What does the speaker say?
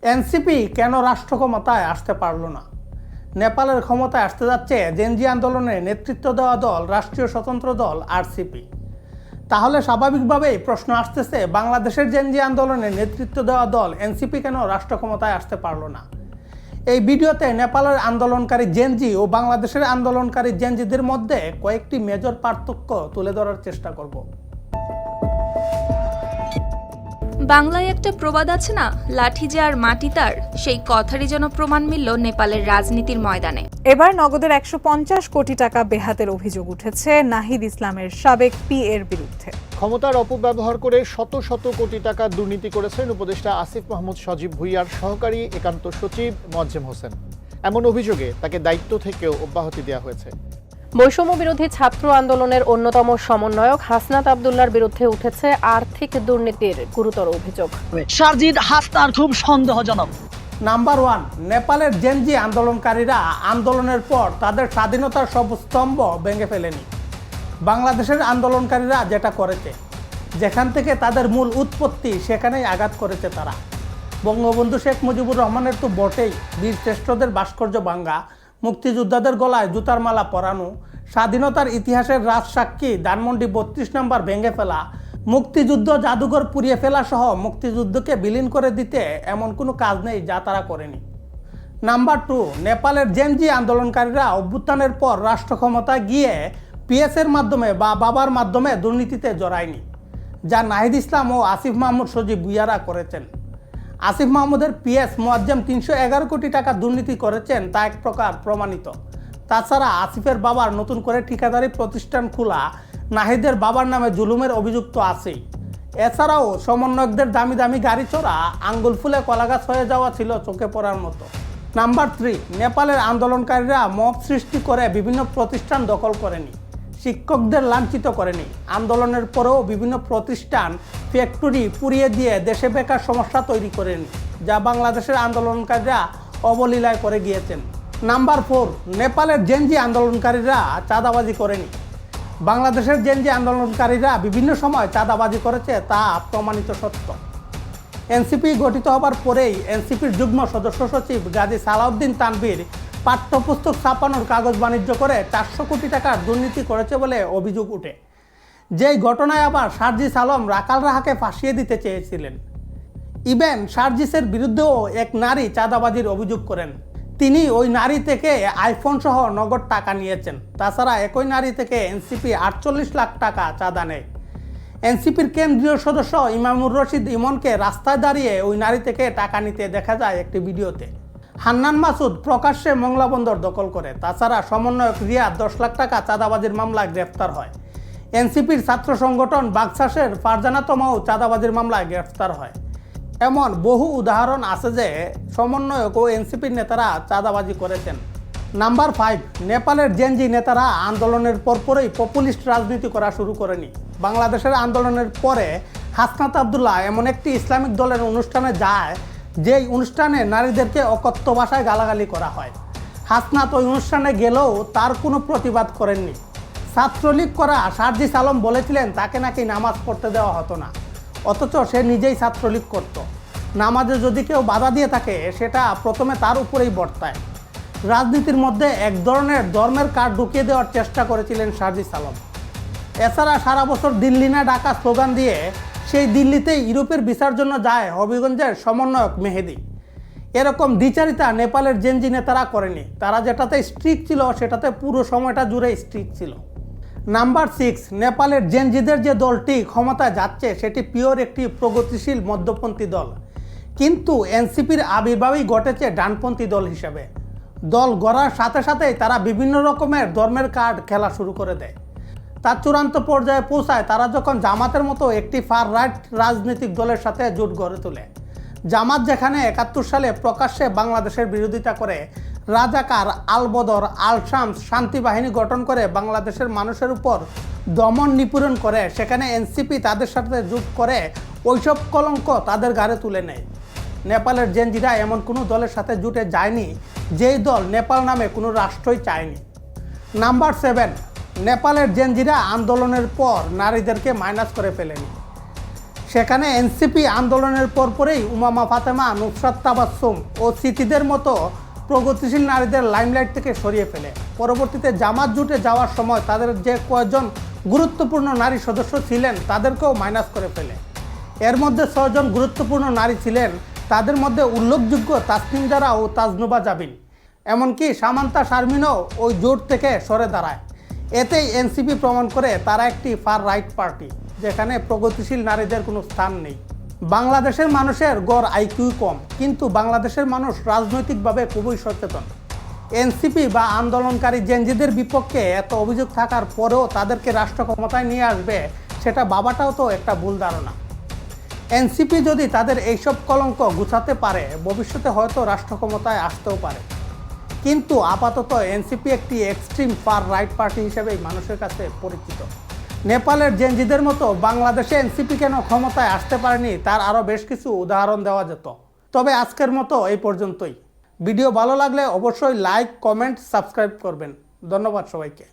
NCP কেন রাষ্ট্র ক্ষমতায় আসতে পারল না? নেপালের ক্ষমতায় আসতে যাচ্ছে জেনজি আন্দোলনে নেতৃত্ব দেওয়া দল রাষ্ট্রীয় স্বতন্ত্র দল আরসিপি। তাহলে স্বাভাবিকভাবেই প্রশ্ন আসতেছে, বাংলাদেশের জেনজি আন্দোলনে নেতৃত্ব দেওয়া দল এনসিপি কেন রাষ্ট্র ক্ষমতায় আসতে পারল না? এই ভিডিওতে নেপালের আন্দোলনকারী জেনজি ও বাংলাদেশের আন্দোলনকারী জেনজিদের মধ্যে কয়েকটি মেজর পার্থক্য তুলে ধরার চেষ্টা করব। বাংলায় একটা প্রবাদ আছে না, লাঠি যে আর মাটি তার, সেই কথারই যেন প্রমাণ মিলল নেপালের রাজনীতির ময়দানে। এবার নগদের ১৫০ কোটি টাকা বেহাতের অভিযোগ উঠেছে নাহিদ ইসলামের সাবেক পিএর বিরুদ্ধে। ক্ষমতার অপব্যবহার করে শত শত কোটি টাকা দুর্নীতি করেছেন উপদেষ্টা আসিফ মাহমুদ সজীব ভুঁইয়ার সহকারী একান্ত সচিব মোয়াজ্জেম হোসেন। এমন অভিযোগে তাকে দায়িত্ব থেকেও অব্যাহতি দেওয়া হয়েছে। বৈষম্য বিরোধী ছাত্র আন্দোলনের অন্যতম সমন্বয়ক হাসনাত আব্দুল্লাহর বিরুদ্ধে উঠেছে আর্থিক দুর্নীতির গুরুতর অভিযোগ। সারজিৎ হাসনাত খুব সন্দেহজনক। নাম্বার 1, নেপালের জেনজি আন্দোলনকারীরা আন্দোলনের পর তাদের স্বাধীনতার সব স্তম্ভ ভেঙে ফেলেনি। বাংলাদেশের আন্দোলনকারীরা যেটা করেছে, যেখান থেকে তাদের মূল উৎপত্তি সেখানেই আঘাত করেছে তারা। বঙ্গবন্ধু শেখ মুজিবুর রহমানের তো বটেই, বীর শ্রেষ্ঠদের ভাস্কর্য ভাঙ্গা, মুক্তিযোদ্ধাদের গলায় জুতার মালা পরানো, স্বাধীনতার ইতিহাসের রাজসাক্ষী ধানমন্ডি ৩২ নম্বর ভেঙে ফেলা, মুক্তিযুদ্ধ জাদুঘর পুড়িয়ে ফেলা সহ মুক্তিযুদ্ধকে বিলীন করে দিতে এমন কোনো কাজ নেই যা তারা করেনি। নাম্বার 2, নেপালের জেনজি আন্দোলনকারীরা অভ্যুত্থানের পর রাষ্ট্র ক্ষমতায় গিয়ে পিএসের মাধ্যমে বা বাবার মাধ্যমে দুর্নীতিতে জড়ায়নি, যা নাহিদ ইসলাম ও আসিফ মাহমুদ সজীব ভুঁইয়ারা করেছেন। আসিফ মাহমুদের পিএস মোয়াজ্জেম ৩১১ কোটি টাকা দুর্নীতি করেছেন, তা এক প্রকার প্রমাণিত। তাছাড়া আসিফের বাবার নতুন করে ঠিকাদারি প্রতিষ্ঠান খোলা, নাহিদের বাবার নামে জুলুমের অভিযোগ তো আছেই। এছাড়াও সমন্বয়কদের দামি দামি গাড়ি চড়া আঙ্গুল ফুলে কলাগাছ হয়ে যাওয়া ছিল চোখে পড়ার মতো। নাম্বার 3, নেপালের আন্দোলনকারীরা মব সৃষ্টি করে বিভিন্ন প্রতিষ্ঠান দখল করেনি, শিক্ষকদের লাঞ্ছিত করেনি। আন্দোলনের পরেও বিভিন্ন প্রতিষ্ঠান, ফ্যাক্টরি পুড়িয়ে দিয়ে দেশে বেকার সমস্যা তৈরি করেনি, যা বাংলাদেশের আন্দোলনকারীরা অবলীলায় করে গিয়েছেন। নাম্বার 4, নেপালের জেনজি আন্দোলনকারীরা চাঁদাবাজি করেনি। বাংলাদেশের জেনজি আন্দোলনকারীরা বিভিন্ন সময় চাঁদাবাজি করেছে, তা প্রমাণিত সত্য। এনসিপি গঠিত হবার পরেই এনসিপির যুগ্ম সদস্য সচিব গাজী সালাউদ্দিন তানভীর পাঠ্যপুস্তক ছাপানোর কাগজ বাণিজ্য করে ৪০০ কোটি টাকার দুর্নীতি করেছে বলে অভিযোগ উঠে, যেই ঘটনায় আবার সার্জিস আলম রাখাল রাহাকে ফাঁসিয়ে দিতে চেয়েছিলেন। ইভেন সার্জিসের বিরুদ্ধেও এক নারী চাঁদাবাজির অভিযোগ করেন। তিনি ওই নারী থেকে আইফোন সহ নগদ টাকা নিয়েছেন। তাছাড়া একই নারী থেকে এনসিপি ৪৮ লাখ টাকা চাঁদা নেয়। এনসিপির কেন্দ্রীয় সদস্য ইমামুর রশিদ ইমনকে রাস্তায় দাঁড়িয়ে ওই নারী থেকে টাকা নিতে দেখা যায় একটি ভিডিওতে। হান্নান মাসুদ প্রকাশ্যে মংলা বন্দর দখল করে। তাছাড়া সমন্বয়ক রিয়াদ ১০ লাখ টাকা চাঁদাবাজির মামলায় গ্রেফতার হয়। এনসিপির ছাত্র সংগঠন বাকশাসের ফারজানা তমাও চাঁদাবাজির মামলায় গ্রেফতার হয়। এমন বহু উদাহরণ আছে যে সমন্বয়ক ও এনসিপির নেতারা চাঁদাবাজি করেছেন। নাম্বার 5, নেপালের জেনজি নেতারা আন্দোলনের পরপরই পপুলিস্ট রাজনীতি করা শুরু করেনি। বাংলাদেশের আন্দোলনের পরে হাসনাত আব্দুল্লাহ এমন একটি ইসলামিক দলের অনুষ্ঠানে যায়, যেই অনুষ্ঠানে নারীদেরকে অকথ্য ভাষায় গালাগালি করা হয়। হাসনাত ওই অনুষ্ঠানে গেলেও তার কোনো প্রতিবাদ করেননি। ছাত্রলীগ করা সার্জিস আলম বলেছিলেন তাকে নাকি নামাজ পড়তে দেওয়া হতো না, অথচ সে নিজেই ছাত্রলীগ করত। নামাজে যদি কেউ বাধা দিয়ে থাকে সেটা প্রথমে তার উপরেই বর্তায়। রাজনীতির মধ্যে এক ধরনের ধর্মের কার্ড ঢুকিয়ে দেওয়ার চেষ্টা করেছিলেন সার্জিস আলম। এছাড়া সারা বছর দিল্লি না ঢাকা স্লোগান দিয়ে সেই দিল্লিতেই ইউরোপের ভিসার জন্য যায় হবিগঞ্জের সমন্বয়ক মেহেদি। এরকম দ্বিচারিতা নেপালের জেনজি নেতারা করেনি। তারা যেটাতে স্ট্রিক্ট ছিল সেটাতে পুরো সময়টা জুড়ে স্ট্রিক্ট ছিল। নাম্বার 6, নেপালের জেনজিদের যে দলটি ক্ষমতায় যাচ্ছে সেটি পিওর একটি প্রগতিশীল মধ্যপন্থী দল, কিন্তু এনসিপির আবির্ভাবই ঘটেছে ডানপন্থী দল হিসেবে। দল গড়ার সাথে সাথেই তারা বিভিন্ন রকমের ধর্মের কার্ড খেলা শুরু করে দেয়। তার চূড়ান্ত পর্যায়ে পৌঁছায় তারা যখন জামাতের মতো একটি ফার রাইট রাজনৈতিক দলের সাথে জোট গড়ে তোলে। জামাত যেখানে ৭১ সালে প্রকাশ্যে বাংলাদেশের বিরোধিতা করে, রাজাকার, আলবদর, আল শামস শান্তি বাহিনী গঠন করে বাংলাদেশের মানুষের উপর দমন নিপীড়ন করে, সেখানে এনসিপি তাদের সাথে জোট করে ওইসব কলঙ্ক তাদের ঘাড়ে তুলে নেয়। নেপালের জেনজিরা এমন কোনো দলের সাথে জুটে যায়নি যেই দল নেপাল নামে কোনো রাষ্ট্রই চায়নি। নাম্বার 7, নেপালের জেনজিরা আন্দোলনের পর নারীদেরকে মাইনাস করে ফেলেনি। সেখানে এনসিপি আন্দোলনের পরপরই উমামা ফাতেমা, নুসরাত তাবাসসুম ও স্মৃতিদের মতো প্রগতিশীল নারীদের লাইমলাইট থেকে সরিয়ে ফেলে। পরবর্তীতে জামাত জোটে যাওয়ার সময় তাদের যে কয়েকজন গুরুত্বপূর্ণ নারী সদস্য ছিলেন তাদেরকেও মাইনাস করে ফেলে। এর মধ্যে 6 জন গুরুত্বপূর্ণ নারী ছিলেন, তাদের মধ্যে উল্লেখযোগ্য তাসনিম জারা ও তাজনুবা জাবিন। এমনকি সামান্তা শারমিনও ওই জোট থেকে সরে দাঁড়ায়। এতেই এনসিপি প্রমাণ করে তারা একটি ফার রাইট পার্টি, যেখানে প্রগতিশীল নারীদের কোনো স্থান নেই। বাংলাদেশের মানুষের গড় আইকিউ কম, কিন্তু বাংলাদেশের মানুষ রাজনৈতিকভাবে খুবই সচেতন। এনসিপি বা আন্দোলনকারী জেনজিদের বিপক্ষে এত অভিযোগ থাকার পরেও তাদেরকে রাষ্ট্র ক্ষমতায় নিয়ে আসবে, সেটা ভাবাটাও তো একটা ভুল ধারণা। এনসিপি যদি তাদের এইসব কলঙ্ক গুছাতে পারে, ভবিষ্যতে হয়তো রাষ্ট্র ক্ষমতায় আসতেও পারে। কিন্তু আপাতত এনসিপি একটি এক্সট্রিম ফার রাইট পার্টি হিসেবেই মানুষের কাছে পরিচিত। নেপালের জেনজিদের মতো বাংলাদেশে এনসিপি কেন ক্ষমতায় আসতে পারেনি তার আরও বেশ কিছু উদাহরণ দেওয়া যেত। তবে আজকের মতো এই পর্যন্তই। ভিডিও ভালো লাগলে অবশ্যই লাইক, কমেন্ট, সাবস্ক্রাইব করবেন। ধন্যবাদ সবাইকে।